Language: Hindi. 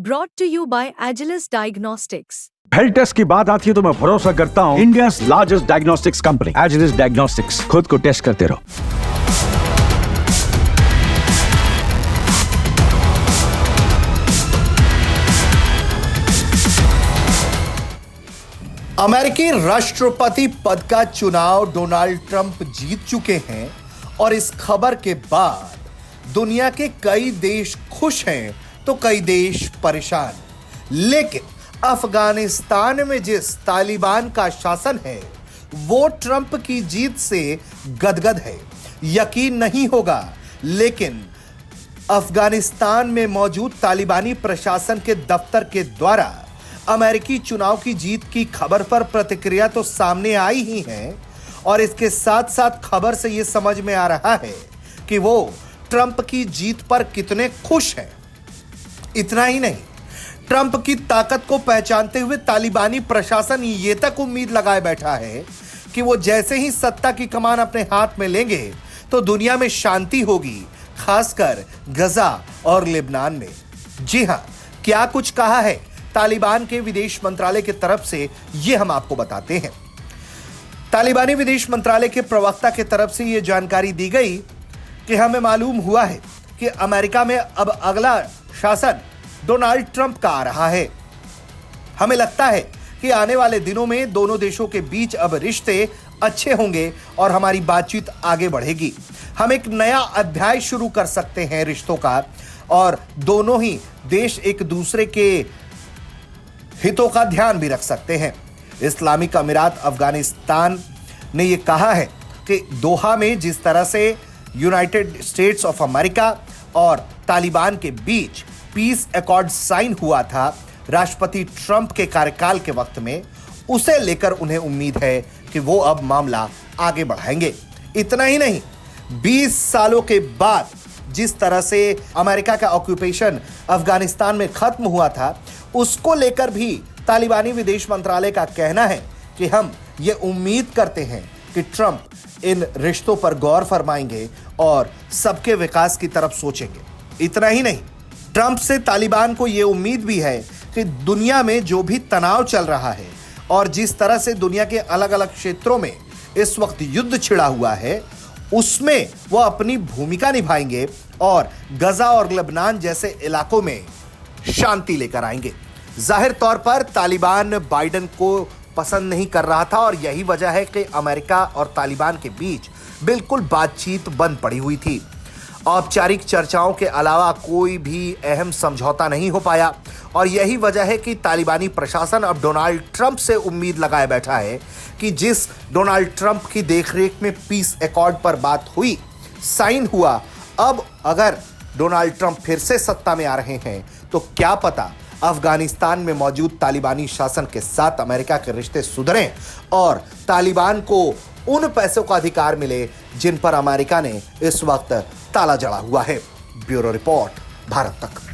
Brought to you by Agilus Diagnostics. Health test की बात आती है तो मैं भरोसा करता हूँ India's largest diagnostics company Agilus diagnostics. खुद को टेस्ट करते रहो। अमेरिकी राष्ट्रपति पद का चुनाव डोनाल्ड ट्रंप जीत चुके हैं और इस खबर के बाद दुनिया के कई देश खुश हैं तो कई देश परेशान। लेकिन अफगानिस्तान में जिस तालिबान का शासन है वो ट्रंप की जीत से गदगद है। यकीन नहीं होगा, लेकिन अफगानिस्तान में मौजूद तालिबानी प्रशासन के दफ्तर के द्वारा अमेरिकी चुनाव की जीत की खबर पर प्रतिक्रिया तो सामने आई ही है और इसके साथ साथ खबर से यह समझ में आ रहा है कि वो ट्रंप की जीत पर कितने खुश हैं। इतना ही नहीं, ट्रंप की ताकत को पहचानते हुए तालिबानी प्रशासन ये तक उम्मीद लगाए बैठा है कि वो जैसे ही सत्ता की कमान अपने हाथ में लेंगे तो दुनिया में शांति होगी, खासकर गजा और लेबनान में। जी हां, क्या कुछ कहा है तालिबान के विदेश मंत्रालय की तरफ से, यह हम आपको बताते हैं। तालिबानी विदेश मंत्रालय के प्रवक्ता की तरफ से यह जानकारी दी गई कि हमें मालूम हुआ है कि अमेरिका में अब अगला शासन डोनाल्ड ट्रंप का आ रहा है। हमें लगता है कि आने वाले दिनों में दोनों देशों के बीच अब रिश्ते अच्छे होंगे और हमारी बातचीत आगे बढ़ेगी। हम एक नया अध्याय शुरू कर सकते हैं रिश्तों का और दोनों ही देश एक दूसरे के हितों का ध्यान भी रख सकते हैं। इस्लामिक अमीरात अफगानिस्तान ने यह कहा है कि दोहा में जिस तरह से यूनाइटेड स्टेट्स ऑफ अमेरिका और तालिबान के बीच पीस अकॉर्ड साइन हुआ था राष्ट्रपति ट्रंप के कार्यकाल के वक्त में, उसे लेकर उन्हें उम्मीद है कि वो अब मामला आगे बढ़ाएंगे। इतना ही नहीं, 20 सालों के बाद जिस तरह से अमेरिका का ऑक्यूपेशन अफगानिस्तान में खत्म हुआ था, उसको लेकर भी तालिबानी विदेश मंत्रालय का कहना है कि हम ये उम्मीद करते हैं कि ट्रंप इन रिश्तों पर गौर फरमाएंगे और सबके विकास की तरफ सोचेंगे। इतना ही नहीं, ट्रंप से तालिबान को यह उम्मीद भी है कि दुनिया में जो भी तनाव चल रहा है और जिस तरह से दुनिया के अलग अलग क्षेत्रों में इस वक्त युद्ध छिड़ा हुआ है, उसमें वो अपनी भूमिका निभाएंगे और गजा और लेबनान जैसे इलाकों में शांति लेकर आएंगे। जाहिर तौर पर तालिबान बाइडेन को पसंद नहीं कर रहा था और यही वजह है कि अमेरिका और तालिबान के बीच बिल्कुल बातचीत बंद पड़ी हुई थी। औपचारिक चर्चाओं के अलावा कोई भी अहम समझौता नहीं हो पाया और यही वजह है कि तालिबानी प्रशासन अब डोनाल्ड ट्रंप से उम्मीद लगाए बैठा है कि जिस डोनाल्ड ट्रंप की देखरेख में पीस अकॉर्ड पर बात हुई, साइन हुआ, अब अगर डोनाल्ड ट्रंप फिर से सत्ता में आ रहे हैं तो क्या पता अफगानिस्तान में मौजूद तालिबानी शासन के साथ अमेरिका के रिश्ते सुधरें और तालिबान को उन पैसों का अधिकार मिले जिन पर अमेरिका ने इस वक्त ताला जड़ा हुआ है। ब्यूरो रिपोर्ट, भारत तक।